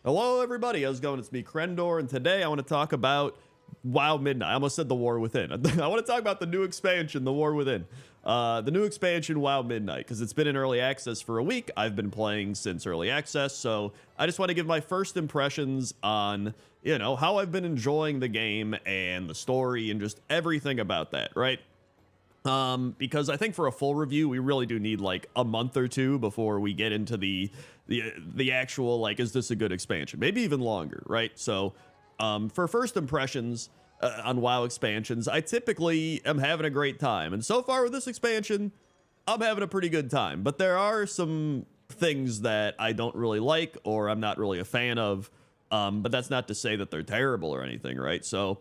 Hello, everybody. How's it going? It's me, Crendor, and today I want to talk about WoW Midnight. I almost said the War Within. I want to talk about the new expansion, the War Within. The new expansion, WoW Midnight, because it's been in early access for a week. I've been playing since early access, so I just want to give my first impressions on, how I've been enjoying the game and the story and just everything about that, right? Because I think for a full review, we really do need like a month or two before we get into the actual, like, is this a good expansion? Maybe even longer, right? So, for first impressions on WoW expansions, I typically am having a great time. And so far with this expansion, I'm having a pretty good time. But there are some things that I don't really like or I'm not really a fan of. But that's not to say that they're terrible or anything, right? So,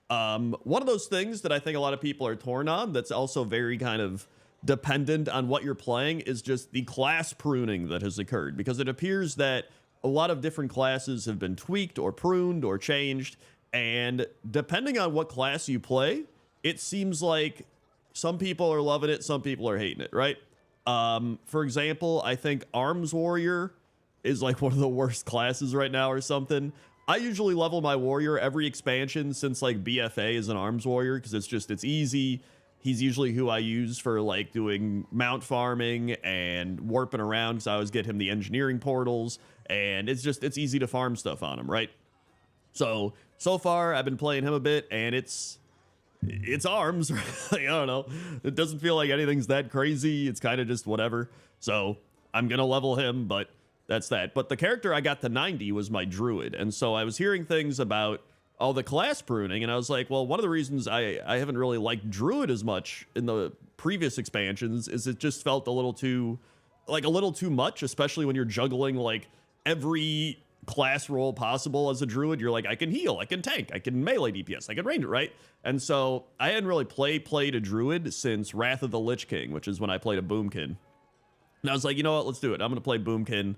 one of those things that I think a lot of people are torn on, that's also very kind of dependent on what you're playing, is just the class pruning that has occurred, because it appears that a lot of different classes have been tweaked or pruned or changed, and depending on what class you play, it seems like some people are loving it, some people are hating it, right? For example, I think Arms Warrior is like one of the worst classes right now or something. I usually level my warrior every expansion since like BFA is an arms warrior, because it's easy. He's usually who I use for like doing mount farming and warping around, because I always get him the engineering portals, and it's easy to farm stuff on him, right? So far I've been playing him a bit, and it's arms. Like, I don't know. It doesn't feel like anything's that crazy. It's kind of just whatever. So I'm gonna level him, but that's that. But the character I got to 90 was my druid. And so I was hearing things about all the class pruning, and I was like, well, one of the reasons I haven't really liked druid as much in the previous expansions is it just felt a little too much, especially when you're juggling like every class role possible as a druid. You're like, I can heal, I can tank, I can melee DPS, I can range it, right? And so I hadn't really played a druid since Wrath of the Lich King, which is when I played a boomkin. And I was like, you know what, let's do it. I'm gonna play boomkin.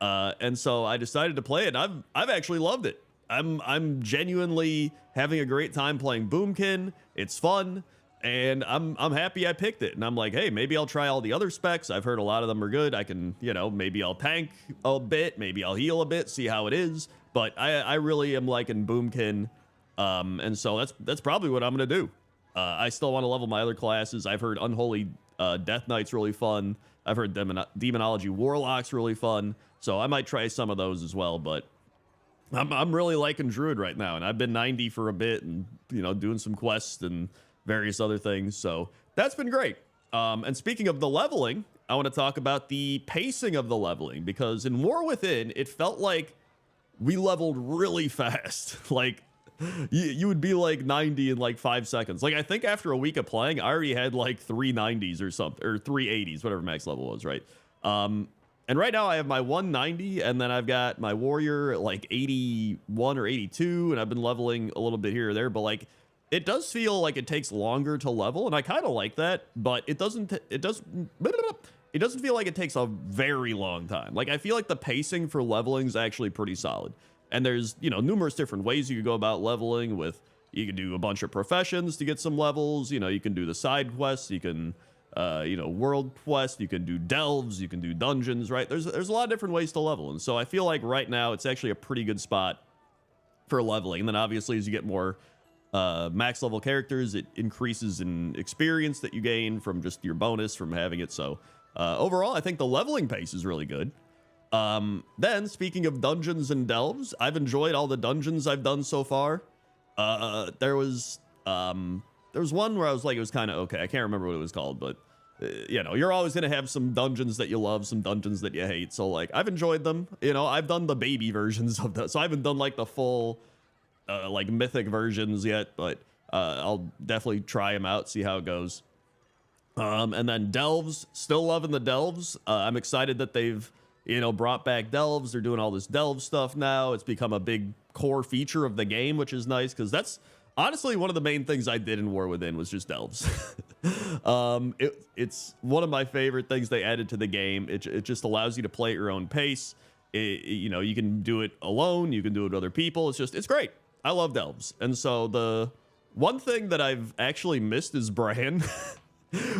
And so I decided to play it, and I've actually loved it. I'm genuinely having a great time playing Boomkin. It's fun, and I'm happy I picked it. And I'm like, hey, maybe I'll try all the other specs. I've heard a lot of them are good. I can, maybe I'll tank a bit, maybe I'll heal a bit, see how it is. But I really am liking Boomkin, and so that's probably what I'm gonna do. I still want to level my other classes. I've heard Unholy Death Knight's really fun. I've heard Demonology Warlock's really fun. So I might try some of those as well, but I'm really liking Druid right now, and I've been 90 for a bit, and doing some quests and various other things. So that's been great. And speaking of the leveling, I want to talk about the pacing of the leveling, because in War Within, it felt like we leveled really fast. Like you would be like 90 in like 5 seconds. Like I think after a week of playing, I already had like 390s or something, or 380s, whatever max level was, right? And right now I have my 190, and then I've got my warrior at like 81 or 82, and I've been leveling a little bit here or there, but like it does feel like it takes longer to level, and I kind of like that, but it doesn't feel like it takes a very long time. Like I feel like the pacing for leveling is actually pretty solid. And there's, numerous different ways you could go about leveling. You can do a bunch of professions to get some levels, you can do the side quests, you can world quest, you can do delves, you can do dungeons, right? There's a lot of different ways to level, and so I feel like right now it's actually a pretty good spot for leveling. And then obviously as you get more max level characters, it increases in experience that you gain from just your bonus from having it. So overall, I think the leveling pace is really good. Then speaking of dungeons and delves, I've enjoyed all the dungeons I've done so far. There was one where I was like, it was kind of okay. I can't remember what it was called, but you're always going to have some dungeons that you love, some dungeons that you hate. So like, I've enjoyed them. I've done the baby versions of that. So I haven't done like the full, like mythic versions yet, but, I'll definitely try them out, see how it goes. And then delves, still loving the delves. I'm excited that they've, brought back delves. They're doing all this delve stuff now. It's become a big core feature of the game, which is nice, because that's honestly one of the main things I did in War Within was just delves. It's one of my favorite things they added to the game. It just allows you to play at your own pace. You can do it alone, you can do it with other people. It's great. I love delves. And so the one thing that I've actually missed is Bran.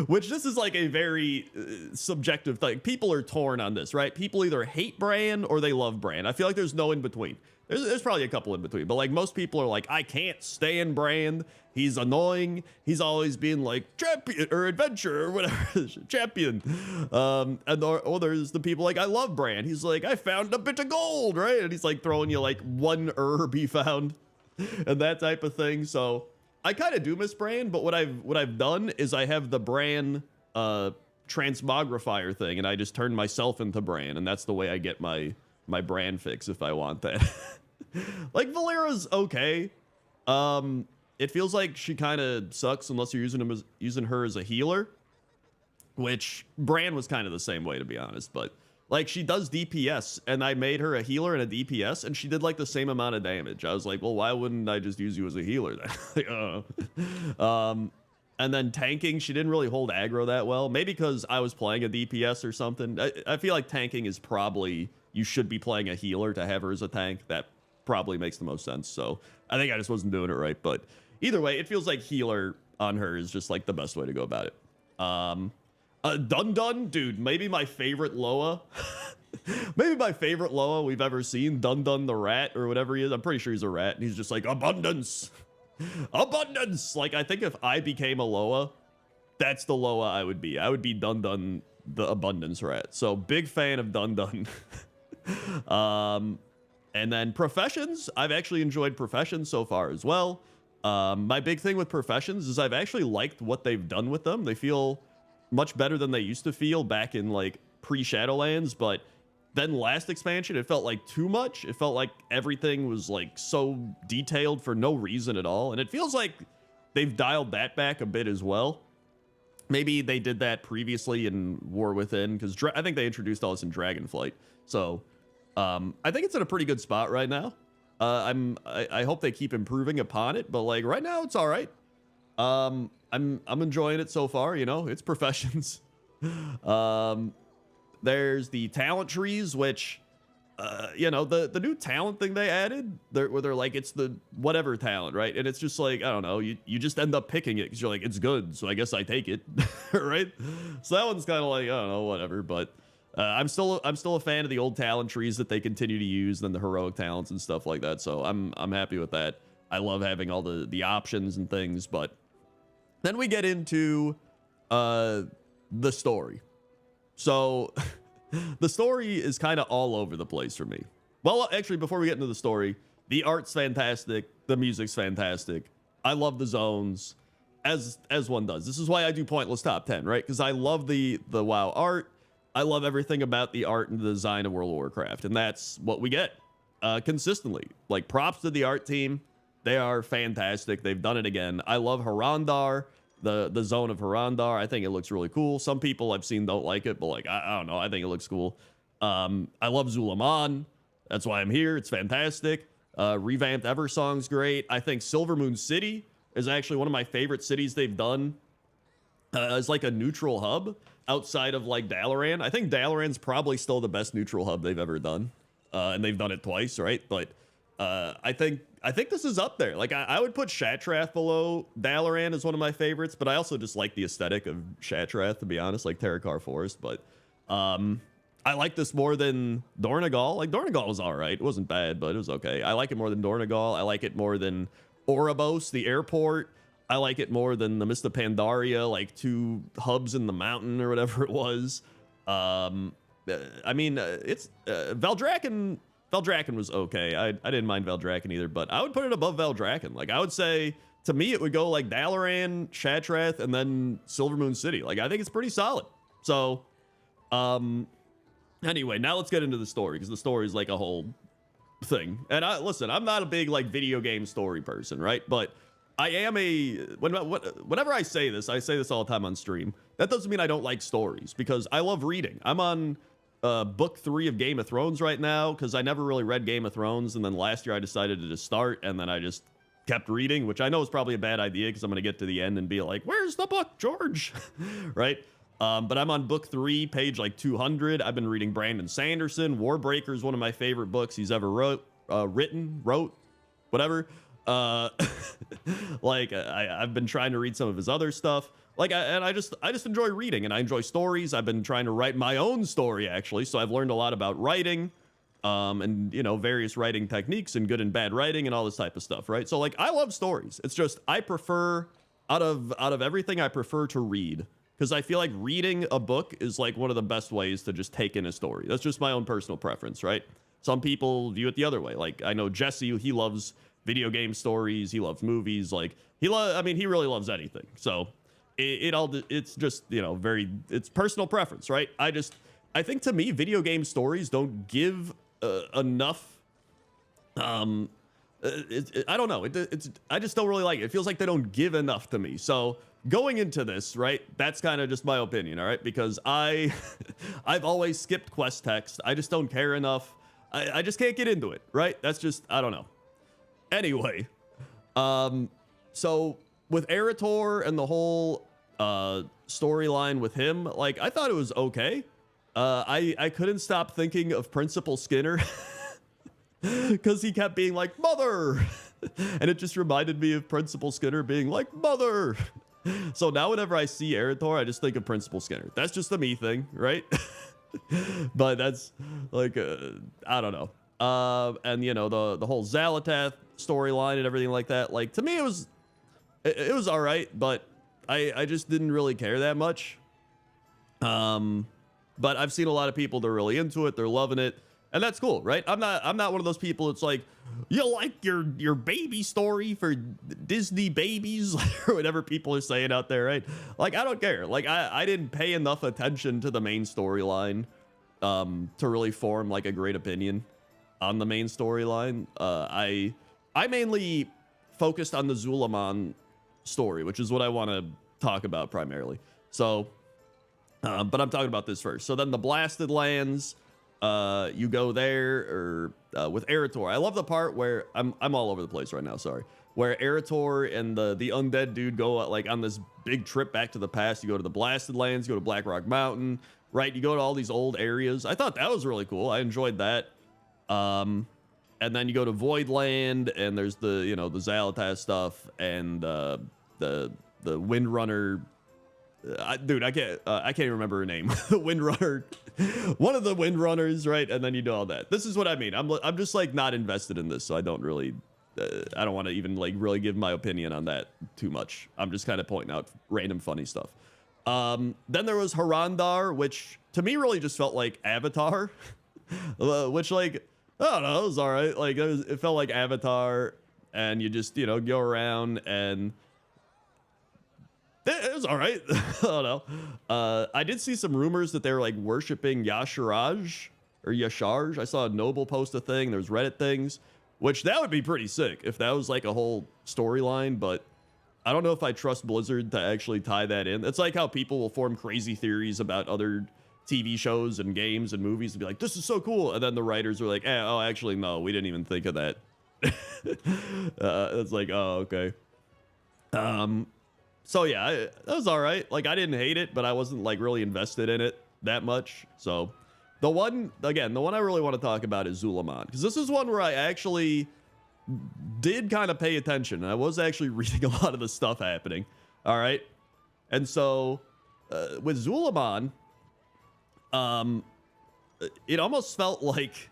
Which this is like a very subjective thing. People are torn on this, right? People either hate Bran or they love Bran. I feel like there's no in between. There's probably a couple in between, but like most people are like, I can't stand Bran. He's annoying. He's always being like champion or adventure or whatever, champion. Or there's the people like, I love Bran. He's like, I found a bit of gold, right? And he's like throwing you like one herb he found and that type of thing. So I kind of do miss Bran, but what I've done is I have the Bran transmogrifier thing, and I just turn myself into Bran, and that's the way I get my Bran fix if I want that. Like Valera's okay. It feels like she kind of sucks unless you're using her as a healer, which Bran was kind of the same way, to be honest. But like she does DPS, and I made her a healer and a DPS, and she did like the same amount of damage. I was like, well, why wouldn't I just use you as a healer then? And then tanking, she didn't really hold aggro that well. Maybe because I was playing a DPS or something. I feel like tanking is probably, you should be playing a healer to have her as a tank. That probably makes the most sense. So I think I just wasn't doing it right. But either way, it feels like healer on her is just like the best way to go about it. Dun Dun, dude, maybe my favorite Loa. Maybe my favorite Loa we've ever seen. Dun Dun the rat or whatever he is. I'm pretty sure he's a rat. And he's just like, abundance. Abundance. Like, I think if I became a Loa, that's the Loa I would be. I would be Dun Dun the abundance rat. So big fan of Dun Dun. And then professions. I've actually enjoyed professions so far as well. My big thing with professions is I've actually liked what they've done with them. They feel much better than they used to feel back in like pre-Shadowlands, but then last expansion it felt like too much. It felt like everything was like so detailed for no reason at all, and it feels like they've dialed that back a bit as well. Maybe they did that previously in War Within, because I think they introduced all this in Dragonflight. So I think it's in a pretty good spot right now. I hope they keep improving upon it, but like right now it's all right. I'm enjoying it so far. You know, it's professions. There's the talent trees, which you know, the new talent thing they added, where they're like, it's the whatever talent, right? And it's just like, I don't know, you just end up picking it because you're like, it's good, so I guess I take it. Right? So that one's kind of like, I don't know, whatever. But I'm still a fan of the old talent trees that they continue to use, and the heroic talents and stuff like that. So I'm happy with that. I love having all the options and things. But then we get into the story. So the story is kind of all over the place for me. Well, actually, before we get into the story, the art's fantastic. The music's fantastic. I love the zones, as one does. This is why I do pointless top 10, right? Because I love the WoW art. I love everything about the art and the design of World of Warcraft, and that's what we get consistently. Like, props to the art team. They are fantastic. They've done it again. I love Harandar. The zone of Harandar, I think it looks really cool. Some people I've seen don't like it, but like, I don't know, I think it looks cool. I love Zulaman. That's why I'm here. It's fantastic. Revamped Eversong's great. I think Silvermoon City is actually one of my favorite cities they've done. As like a neutral hub outside of like Dalaran. I think Dalaran's probably still the best neutral hub they've ever done. And they've done it twice, right? But I think this is up there. Like, I would put Shatrath below Dalaran as one of my favorites, but I also just like the aesthetic of Shatrath, to be honest, like Terakar Forest. But I like this more than Dornegal. Like, Dornegal was all right. It wasn't bad, but it was okay. I like it more than Dornegal. I like it more than Oribos, the airport. I like it more than the Mist of Pandaria, like 2 hubs in the mountain or whatever it was. I mean, it's Valdrakken was okay. I didn't mind Valdrakken either, but I would put it above Valdrakken. Like, I would say, to me, it would go like Dalaran, Shatrath, and then Silvermoon City. Like, I think it's pretty solid. So, anyway, now let's get into the story, because the story is like a whole thing. And listen, I'm not a big like video game story person, right? But I am whenever I say this all the time on stream. That doesn't mean I don't like stories, because I love reading. I'm on book 3 of Game of Thrones right now, because I never really read Game of Thrones, and then last year I decided to just start, and then I just kept reading, which I know is probably a bad idea, because I'm going to get to the end and be like, where's the book, George? Right? But I'm on book 3, page like 200. I've been reading Brandon Sanderson. Warbreaker is one of my favorite books he's ever wrote, whatever. Like, I've been trying to read some of his other stuff. Like, I just enjoy reading, and I enjoy stories. I've been trying to write my own story, actually, so I've learned a lot about writing, and, you know, various writing techniques and good and bad writing and all this type of stuff, right? So, like, I love stories. It's just, I prefer, out of everything, I prefer to read, because I feel like reading a book is, like, one of the best ways to just take in a story. That's just my own personal preference, right? Some people view it the other way. Like, I know Jesse, he loves video game stories, he loves movies, like, he really loves anything, so... It's just, you know, it's personal preference, right? I think to me, video game stories don't give enough. I don't know. I just don't really like it. It feels like they don't give enough to me. So going into this, right, that's kind of just my opinion, all right? Because I've always skipped quest text. I just don't care enough. I just can't get into it, right? That's just, I don't know. Anyway, so with Eritor and the whole storyline with him, like, I thought it was okay. I couldn't stop thinking of Principal Skinner because he kept being like, mother, and it just reminded me of Principal Skinner being like, mother. So now whenever I see Eritor, I just think of Principal Skinner. That's just a me thing, right? But that's like, I don't know. And you know, the whole Xalatath storyline and everything like that, like, to me it was all right, but I just didn't really care that much. But I've seen a lot of people, they're really into it, they're loving it, and that's cool, right? I'm not one of those people that's like, you like your baby story for Disney babies or whatever people are saying out there, right? Like, I don't care. Like, I didn't pay enough attention to the main storyline to really form like a great opinion on the main storyline. I mainly focused on the Zulaman story, which is what I want to talk about primarily. So, but I'm talking about this first. So then the Blasted Lands, you go there, or with Eritor. I love the part where I'm all over the place right now. Sorry, where Eritor and the undead dude go like on this big trip back to the past. You go to the Blasted Lands, you go to Black Rock Mountain, right? You go to all these old areas. I thought that was really cool. I enjoyed that. And then you go to Voidland, and there's the, you know, the Xalatath stuff, and the Windrunner. Dude, I can't even remember her name. The Windrunner, one of the Windrunners, right? And then you do all that. This is what I mean. I'm just like not invested in this, so I don't really, I don't want to even like really give my opinion on that too much. I'm just kind of pointing out random funny stuff. Then there was Harandar, which to me really just felt like Avatar, which, like, I don't know, it was all right. Like, it felt like Avatar, and you just, you know, go around, and it was all right. I don't know. I did see some rumors that they were like worshiping Yasharaj or Yasharj. I saw a Noble post a thing. There's Reddit things, which that would be pretty sick if that was like a whole storyline, but I don't know if I trust Blizzard to actually tie that in. It's like how people will form crazy theories about other TV shows and games and movies and be like, this is so cool. And then the writers are like, oh, actually, no, we didn't even think of that. It's like, oh, okay. So yeah, that was all right. Like, I didn't hate it, but I wasn't like really invested in it that much. So the one I really want to talk about is Zulaman, because this is one where I actually did kind of pay attention. I was actually reading a lot of the stuff happening. All right. And so with Zulaman, it almost felt like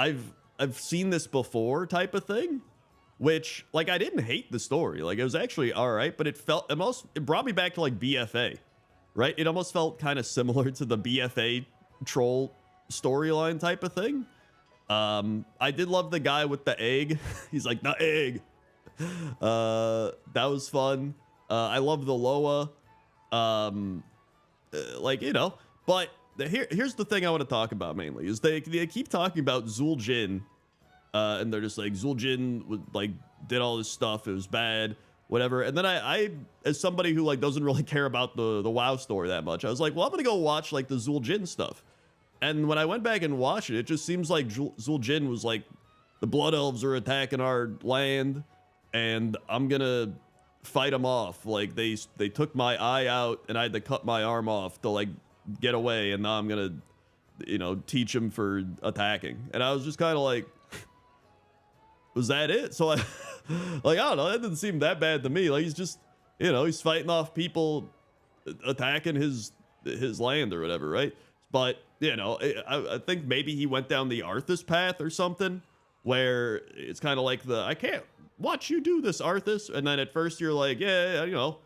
I've seen this before type of thing, which, like, I didn't hate the story. Like, it was actually all right, but it brought me back to like BFA, right? It almost felt kind of similar to the BFA troll storyline type of thing. I did love the guy with the egg. He's like, the egg. That was fun. I love the Loa. Like, you know, but here's the thing I want to talk about mainly is they keep talking about Zul'jin, and they're just like, Zul'jin like did all this stuff, it was bad, whatever. And then I as somebody who like doesn't really care about the WoW story that much, I was like, well, I'm gonna go watch like the Zul'jin stuff. And when I went back and watched it, it just seems like Zul'jin was like, the Blood Elves are attacking our land, and I'm gonna fight them off. Like, they took my eye out, and I had to cut my arm off to like get away, and now I'm gonna, you know, teach him for attacking. And I was just kind of like, was that it? So I like, I don't know, that didn't seem that bad to me. Like, he's just, you know, he's fighting off people attacking his land or whatever, right? But you know, I think maybe he went down the Arthas path or something, where it's kind of like I can't watch you do this, Arthas. And then at first you're like, yeah, you know,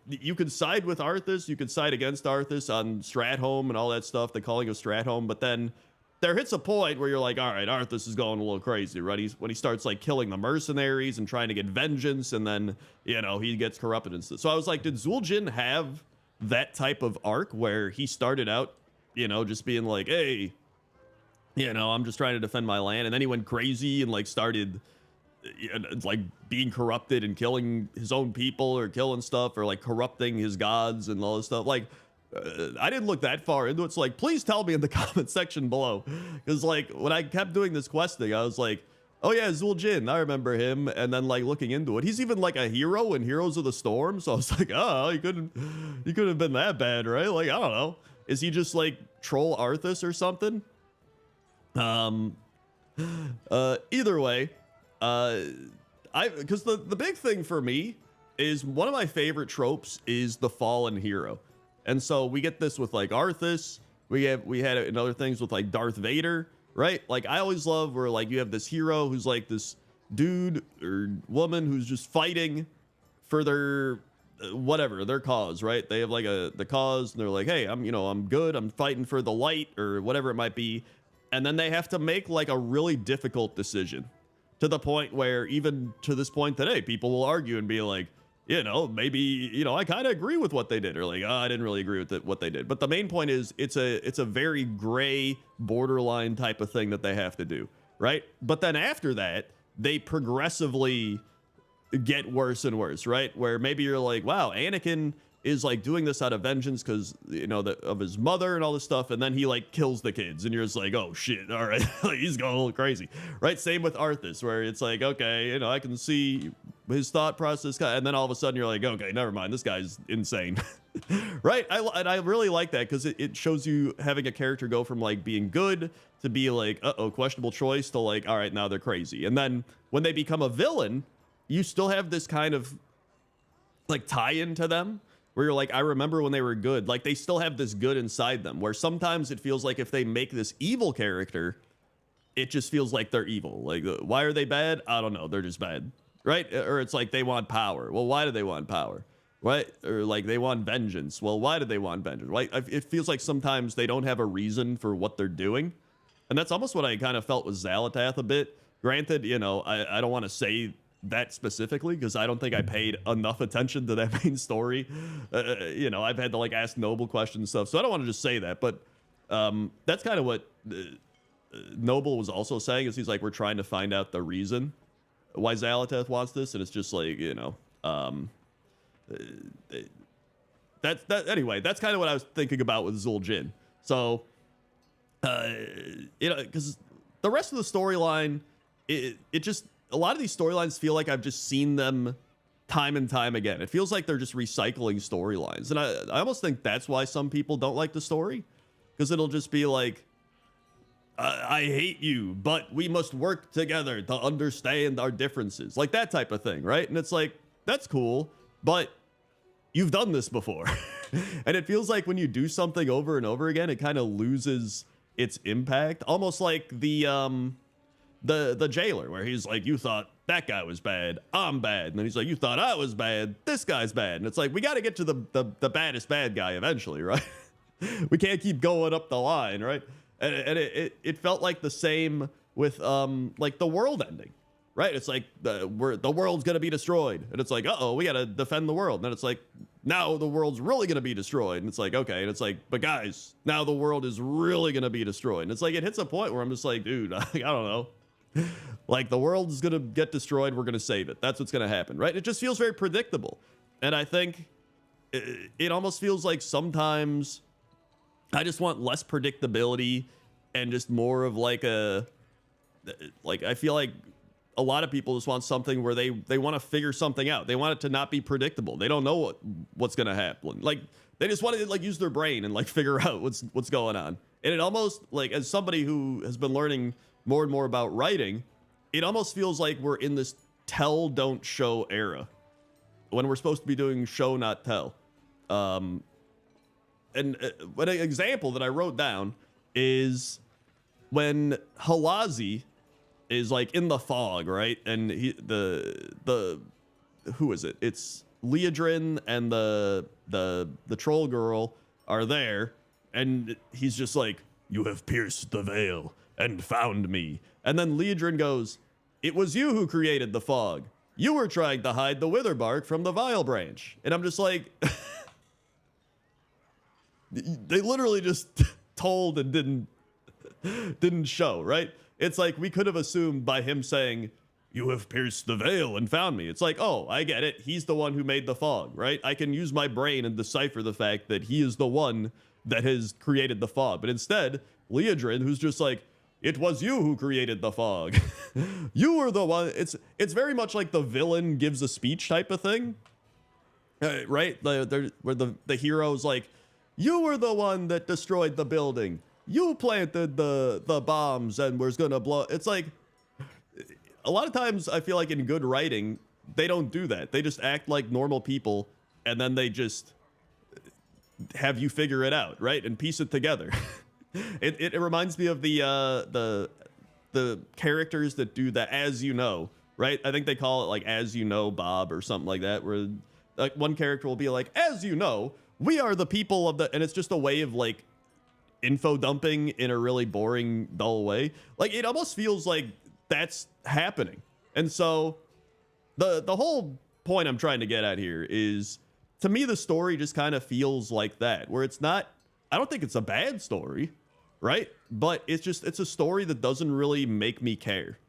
you could side with Arthas, you could side against Arthas on Stratholme and all that stuff, the calling of Stratholme, but then there hits a point where you're like, all right, Arthas is going a little crazy, right? When he starts like killing the mercenaries and trying to get vengeance, and then, you know, he gets corrupted and stuff. So I was like, did Zul'jin have that type of arc where he started out, you know, just being like, hey, you know, I'm just trying to defend my land, and then he went crazy and like started like being corrupted and killing his own people or killing stuff or like corrupting his gods and all this stuff? Like, I didn't look that far into it. So like, please tell me in the comment section below, because like when I kept doing this questing, I was like, oh yeah, Zul'jin, I remember him. And then like looking into it, he's even like a hero in Heroes of the Storm. So I was like, oh, he couldn't have been that bad, right? Like, I don't know, is he just like troll Arthas or something? Either way, because the big thing for me is one of my favorite tropes is the fallen hero. And so we get this with like Arthas. We had it in other things with like Darth Vader, right? Like I always love where like you have this hero who's like this dude or woman who's just fighting for their whatever, their cause, right? They have like the cause, and they're like, hey, I'm good. I'm fighting for the light or whatever it might be. And then they have to make like a really difficult decision, to the point where even to this point today, people will argue and be like, you know, maybe, you know, I kind of agree with what they did, or like, oh, I didn't really agree with what they did. But the main point is it's a very gray borderline type of thing that they have to do, right? But then after that, they progressively get worse and worse, right? Where maybe you're like, wow, Anakin is like doing this out of vengeance because, you know, of his mother and all this stuff, and then he like kills the kids, and you're just like, oh shit, all right. Like, he's going a little crazy, right? Same with Arthas, where it's like, okay, you know, I can see his thought process, and then all of a sudden you're like, okay, never mind, this guy's insane. Right? And I really like that, because it shows you having a character go from like being good to be like, questionable choice, to like, all right, now they're crazy. And then when they become a villain, you still have this kind of like tie-in to them, where you're like, I remember when they were good. Like, they still have this good inside them, where sometimes it feels like if they make this evil character, it just feels like they're evil. Like, why are they bad? I don't know. They're just bad, right? Or it's like they want power. Well, why do they want power? Right? Or like they want vengeance. Well, why do they want vengeance? Right? It feels like sometimes they don't have a reason for what they're doing. And that's almost what I kind of felt with Xal'atath a bit. Granted, you know, I don't want to say that specifically, because I don't think I paid enough attention to that main story. You know, I've had to like ask Noble questions and stuff, so I don't want to just say that. But that's kind of what Noble was also saying, is he's like, we're trying to find out the reason why Xal'atath wants this, and it's just like, you know, anyway, that's kind of what I was thinking about with Zul'jin. So you know, because the rest of the storyline, it just, a lot of these storylines feel like I've just seen them time and time again. It feels like they're just recycling storylines. And I almost think that's why some people don't like the story, because it'll just be like, I hate you, but we must work together to understand our differences. Like that type of thing, right? And it's like, that's cool, but you've done this before. And it feels like when you do something over and over again, it kind of loses its impact. Almost like the jailer, where he's like, you thought that guy was bad, I'm bad. And then he's like, you thought I was bad, this guy's bad. And it's like, we got to get to the baddest bad guy eventually, right? We can't keep going up the line, right? And it felt like the same with like the world ending, right? It's like the world's gonna be destroyed, and it's like, uh-oh, we gotta defend the world. And then it's like, now the world's really gonna be destroyed, and it's like, okay. And it's like, but guys, now the world is really gonna be destroyed. And it's like, it hits a point where I'm just like, dude, I don't know. Like, the world's gonna get destroyed, we're gonna save it. That's what's gonna happen, right? It just feels very predictable. And I think it almost feels like sometimes I just want less predictability and just more of like I feel like a lot of people just want something where they want to figure something out. They want it to not be predictable. They don't know what's going to happen. Like, they just want to like use their brain and like figure out what's going on. And it almost, like, as somebody who has been learning more and more about writing, it almost feels like we're in this tell, don't show era, when we're supposed to be doing show, not tell. And an example that I wrote down is when Halazi is like in the fog, right? And the who is it? It's Leodrin and the troll girl are there, and he's just like, "You have pierced the veil and found me." And then Leodrin goes, "It was you who created the fog. You were trying to hide the witherbark from the vile branch." And I'm just like, they literally just told and didn't show, right? It's like we could have assumed by him saying, "You have pierced the veil and found me." It's like, oh, I get it. He's the one who made the fog, right? I can use my brain and decipher the fact that he is the one that has created the fog. But instead, Leodrin, who's just like, "It was you who created the fog." You were the one. It's very much like the villain gives a speech type of thing, right? Where the hero's like, "You were the one that destroyed the building. You planted the bombs and was gonna blow." It's like, a lot of times I feel like in good writing, they don't do that. They just act like normal people, and then they just have you figure it out, right? And piece it together. It reminds me of the characters that do that, "as you know," right? I think they call it like "as you know, Bob" or something like that, where like one character will be like, "As you know, we are the people of the," and it's just a way of like info dumping in a really boring, dull way. Like, it almost feels like that's happening. And so the whole point I'm trying to get at here is, to me, the story just kind of feels like that, where it's not, I don't think it's a bad story, right? But it's a story that doesn't really make me care.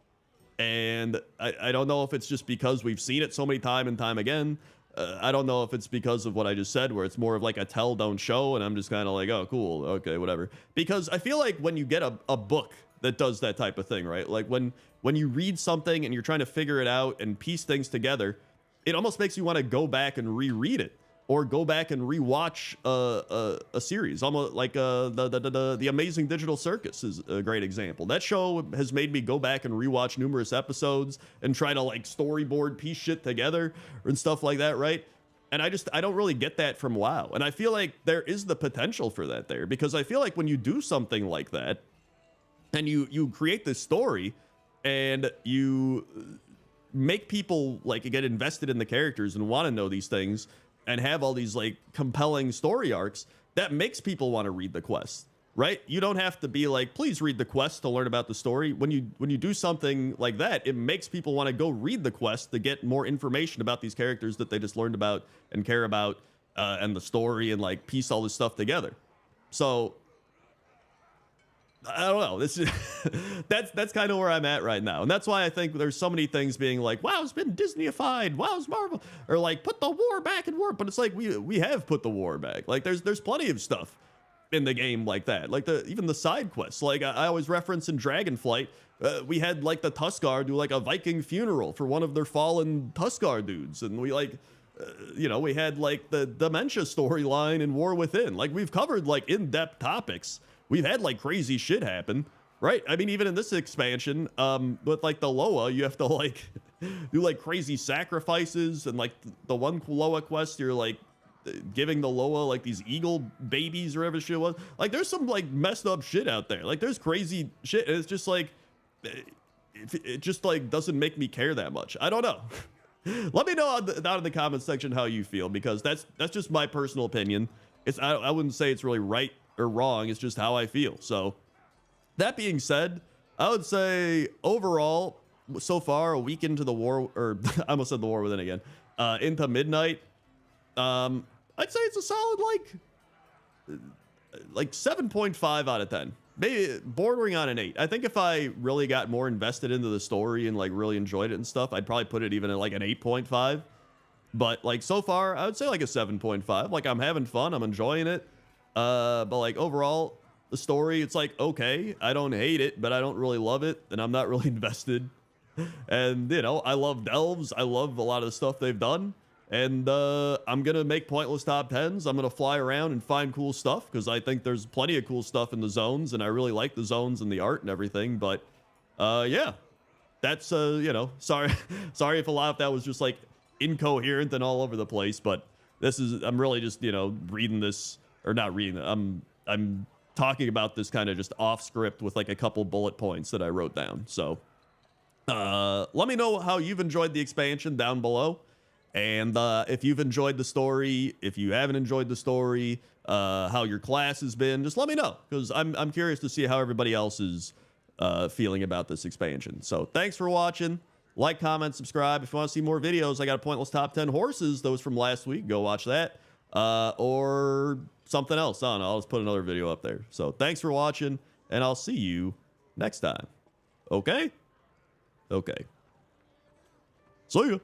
And I don't know if it's just because we've seen it so many time and time again. I don't know if it's because of what I just said, where it's more of like a tell, don't show, and I'm just kind of like, oh, cool, okay, whatever. Because I feel like when you get a book that does that type of thing, right? Like when you read something and you're trying to figure it out and piece things together, it almost makes you want to go back and reread it, or go back and rewatch a series. Almost like the Amazing Digital Circus is a great example. That show has made me go back and rewatch numerous episodes and try to like storyboard piece shit together and stuff like that, right? And I don't really get that from WoW. And I feel like there is the potential for that there, because I feel like when you do something like that and you create this story and you make people like get invested in the characters and want to know these things, and have all these like compelling story arcs, that makes people want to read the quest, right? You don't have to be like, "Please read the quest to learn about the story." When you do something like that, it makes people want to go read the quest to get more information about these characters that they just learned about and care about, and the story, and like piece all this stuff together. So I don't know. This is that's kind of where I'm at right now, and that's why I think there's so many things being like, "WoW's been Disneyified," "WoW's Marvel," or like, "Put the war back in war." But it's like we have put the war back. Like there's plenty of stuff in the game like that. Like even the side quests. Like I always reference in Dragonflight, we had like the Tuskarr do like a Viking funeral for one of their fallen Tuskarr dudes, and we like. We had like the dementia storyline in War Within. Like we've covered like in-depth topics. We've had like crazy shit happen, right? I mean, even in this expansion, with like the Loa, you have to like do like crazy sacrifices, and like the one Loa quest, you're like giving the Loa like these eagle babies or whatever shit was. Like there's some like messed up shit out there. Like there's crazy shit, and it's just like it just like doesn't make me care that much. I don't know. Let me know down in the comments section how you feel, because that's just my personal opinion. I wouldn't say it's really right or wrong. It's just how I feel. So that being said, I would say overall, so far, a week into the war, or I almost said the War Within again, into Midnight, I'd say it's a solid like 7.5 out of 10. Maybe bordering on an 8. I think if I really got more invested into the story and like really enjoyed it and stuff, I'd probably put it even at like an 8.5. But like so far, I would say like a 7.5. Like I'm having fun, I'm enjoying it. But like overall, the story, it's like okay. I don't hate it, but I don't really love it, and I'm not really invested. And I love Delves. I love a lot of the stuff they've done. And I'm going to make pointless top 10s. I'm going to fly around and find cool stuff, because I think there's plenty of cool stuff in the zones, and I really like the zones and the art and everything. But yeah, that's, sorry if a lot of that was just like incoherent and all over the place. But I'm really just, reading this or not reading them. I'm talking about this kind of just off script with like a couple bullet points that I wrote down. So let me know how you've enjoyed the expansion down below. And if you've enjoyed the story, if you haven't enjoyed the story, how your class has been, just let me know, because I'm curious to see how everybody else is feeling about this expansion. So thanks for watching. Like, comment, subscribe. If you want to see more videos, I got a pointless top 10 horses. Those from last week. Go watch that. Or something else. I don't know. I'll just put another video up there. So thanks for watching, and I'll see you next time. Okay? Okay. See ya.